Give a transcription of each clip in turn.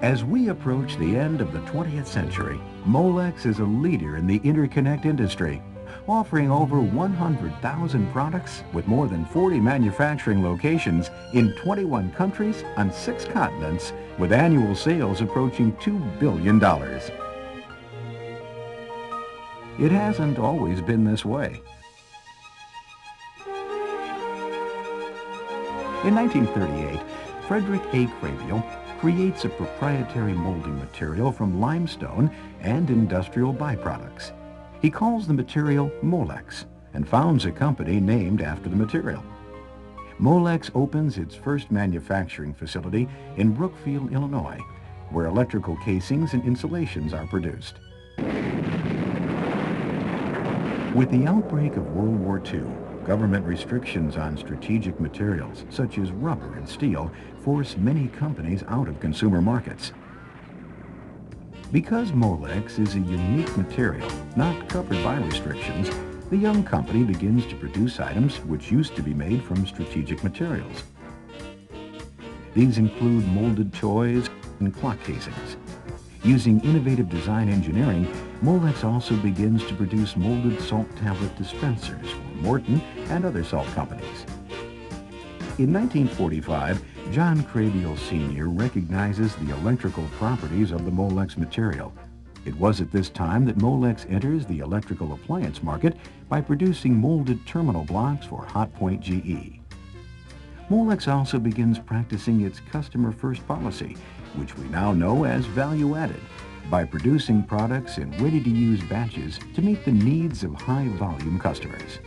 As we approach the end of the 20th century, Molex is a leader in the interconnect industry, offering over 100,000 products with more than 40 manufacturing locations in 21 countries on 6 continents, with annual sales approaching $2 billion. It hasn't always been this way. In 1938, Frederick A. Craviel creates a proprietary molding material from limestone and industrial byproducts. He calls the material Molex and founds a company named after the material. Molex opens its first manufacturing facility in Brookfield, Illinois, where electrical casings and insulations are produced. With the outbreak of World War II, government restrictions on strategic materials such as rubber and steel force many companies out of consumer markets. Because Molex is a unique material not covered by restrictions, the young company begins to produce items which used to be made from strategic materials. These include molded toys and clock casings. Using innovative design engineering, Molex also begins to produce molded salt tablet dispensers for Morton and other salt companies. In 1945, John Craviel Sr. recognizes the electrical properties of the Molex material. It was at this time that Molex enters the electrical appliance market by producing molded terminal blocks for Hotpoint GE. Molex also begins practicing its customer-first policy, which we now know as value-added, by producing products in ready-to-use batches to meet the needs of high-volume customers.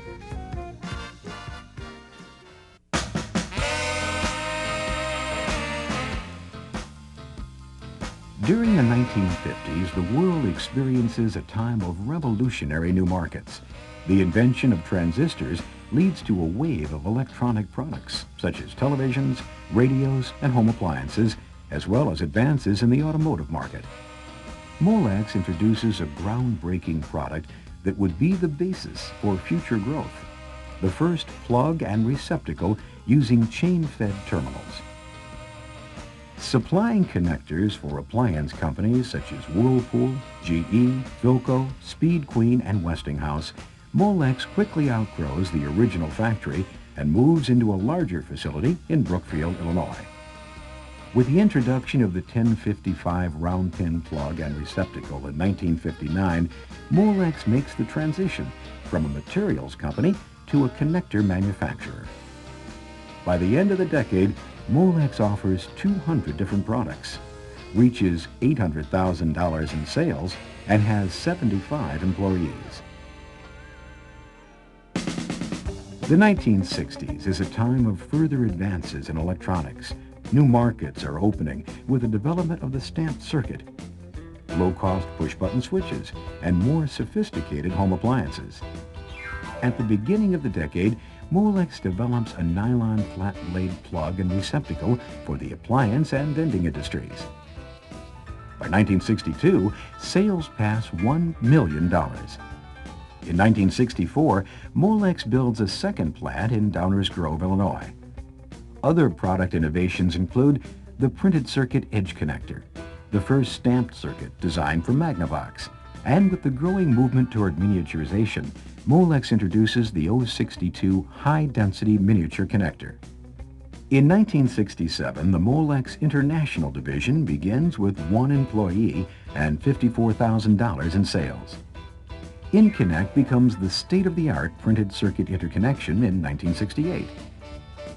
During the 1950s, the world experiences a time of revolutionary new markets. The invention of transistors leads to a wave of electronic products, such as televisions, radios, and home appliances, as well as advances in the automotive market. Molex introduces a groundbreaking product that would be the basis for future growth: the first plug and receptacle using chain-fed terminals. Supplying connectors for appliance companies such as Whirlpool, GE, Philco, Speed Queen, and Westinghouse, Molex quickly outgrows the original factory and moves into a larger facility in Brookfield, Illinois. With the introduction of the 1055 round pin plug and receptacle in 1959, Molex makes the transition from a materials company to a connector manufacturer. By the end of the decade, Molex offers 200 different products, reaches $800,000 in sales, and has 75 employees. The 1960s is a time of further advances in electronics. New markets are opening with the development of the stamped circuit, low-cost push-button switches, and more sophisticated home appliances. At the beginning of the decade, Molex develops a nylon flat blade plug and receptacle for the appliance and vending industries. By 1962, sales pass $1 million. In 1964, Molex builds a second plant in Downers Grove, Illinois. Other product innovations include the printed circuit edge connector, the first stamped circuit designed for Magnavox, and with the growing movement toward miniaturization, Molex introduces the 062 high-density miniature connector. In 1967, the Molex International Division begins with 1 employee and $54,000 in sales. InConnect becomes the state-of-the-art printed circuit interconnection in 1968.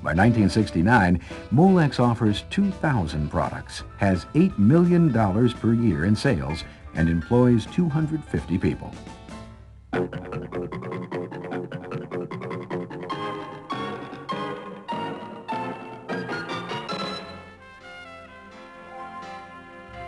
By 1969, Molex offers 2,000 products, has $8 million per year in sales, and employs 250 people.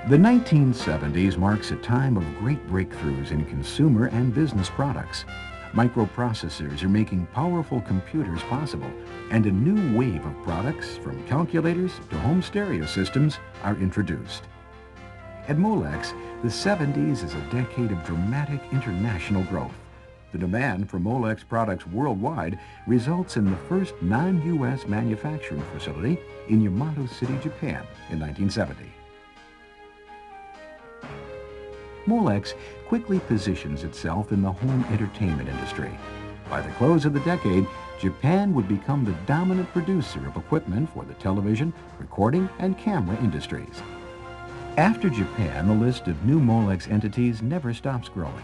The 1970s marks a time of great breakthroughs in consumer and business products. Microprocessors are making powerful computers possible, and a new wave of products, from calculators to home stereo systems, are introduced. At Molex, the 70s is a decade of dramatic international growth. The demand for Molex products worldwide results in the first non-U.S. manufacturing facility in Yamato City, Japan in 1970. Molex quickly positions itself in the home entertainment industry. By the close of the decade, Japan would become the dominant producer of equipment for the television, recording, and camera industries. After Japan, the list of new Molex entities never stops growing.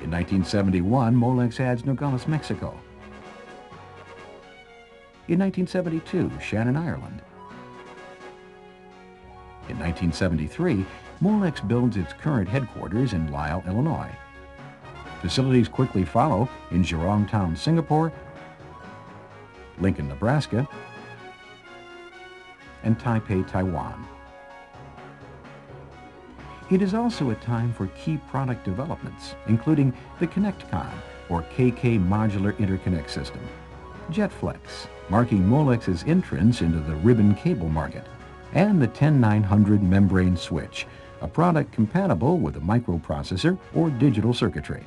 In 1971, Molex adds Nogales, Mexico. In 1972, Shannon, Ireland. In 1973, Molex builds its current headquarters in Lisle, Illinois. Facilities quickly follow in Town, Singapore, Lincoln, Nebraska, and Taipei, Taiwan. It is also a time for key product developments, including the ConnectCon, or KK Modular Interconnect System, JetFlex, marking Molex's entrance into the ribbon cable market, and the 10900 membrane switch, a product compatible with a microprocessor or digital circuitry.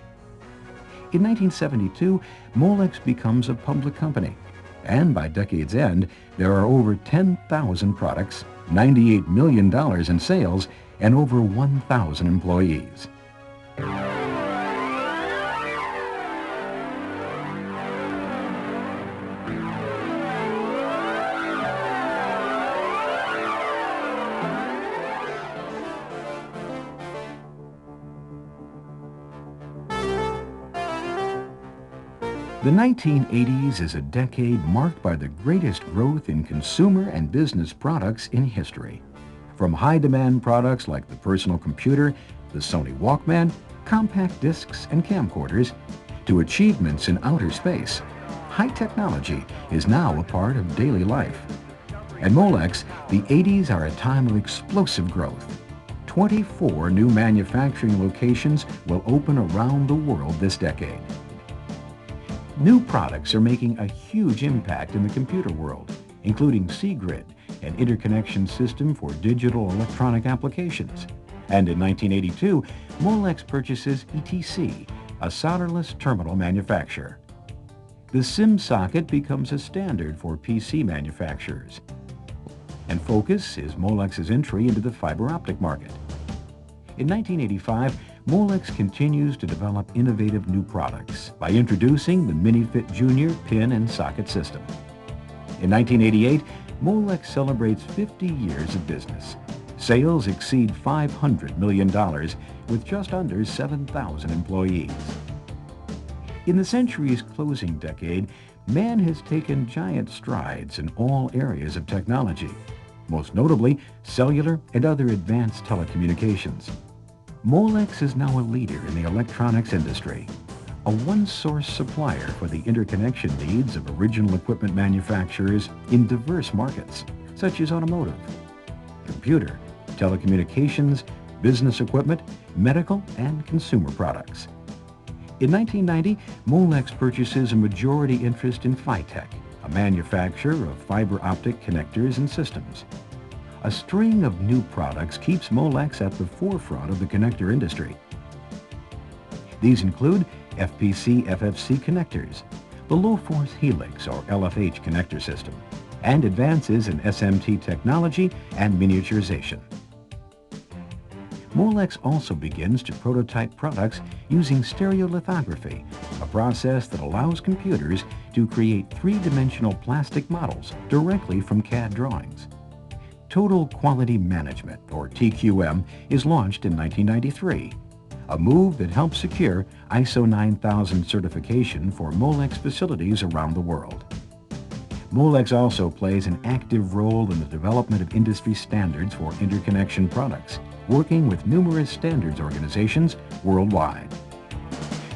In 1972, Molex becomes a public company, and by decade's end, there are over 10,000 products, $98 million in sales, and over 1,000 employees. The 1980s is a decade marked by the greatest growth in consumer and business products in history. From high-demand products like the personal computer, the Sony Walkman, compact discs and camcorders, to achievements in outer space, high technology is now a part of daily life. At Molex, the 80s are a time of explosive growth. 24 new manufacturing locations will open around the world this decade. New products are making a huge impact in the computer world, including C-Grid, an interconnection system for digital electronic applications. And in 1982, Molex purchases ETC, a solderless terminal manufacturer. The SIM socket becomes a standard for PC manufacturers. And focus is Molex's entry into the fiber optic market. In 1985, Molex continues to develop innovative new products by introducing the MiniFit Junior pin and socket system. In 1988, Molex celebrates 50 years of business. Sales exceed $500 million with just under 7,000 employees. In the century's closing decade, man has taken giant strides in all areas of technology, most notably cellular and other advanced telecommunications. Molex is now a leader in the electronics industry, a one-source supplier for the interconnection needs of original equipment manufacturers in diverse markets, such as automotive, computer, telecommunications, business equipment, medical, and consumer products. In 1990, Molex purchases a majority interest in Phytech, a manufacturer of fiber optic connectors and systems. A string of new products keeps Molex at the forefront of the connector industry. These include FPC-FFC connectors, the low-force helix or LFH connector system, and advances in SMT technology and miniaturization. Molex also begins to prototype products using stereolithography, a process that allows computers to create three-dimensional plastic models directly from CAD drawings. Total Quality Management, or TQM, is launched in 1993, a move that helps secure ISO 9000 certification for Molex facilities around the world. Molex also plays an active role in the development of industry standards for interconnection products, working with numerous standards organizations worldwide.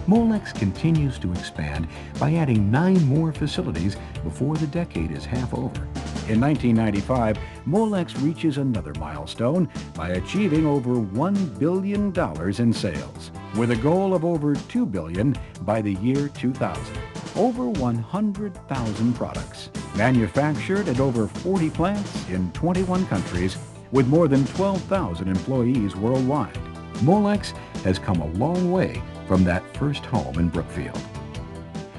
Molex continues to expand by adding 9 more facilities before the decade is half over. In 1995, Molex reaches another milestone by achieving over $1 billion in sales, with a goal of over $2 billion by the year 2000. Over 100,000 products, manufactured at over 40 plants in 21 countries, with more than 12,000 employees worldwide. Molex has come a long way from that first home in Brookfield.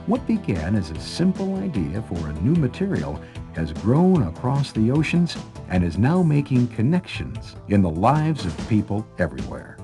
What began as a simple idea for a new material has grown across the oceans and is now making connections in the lives of people everywhere.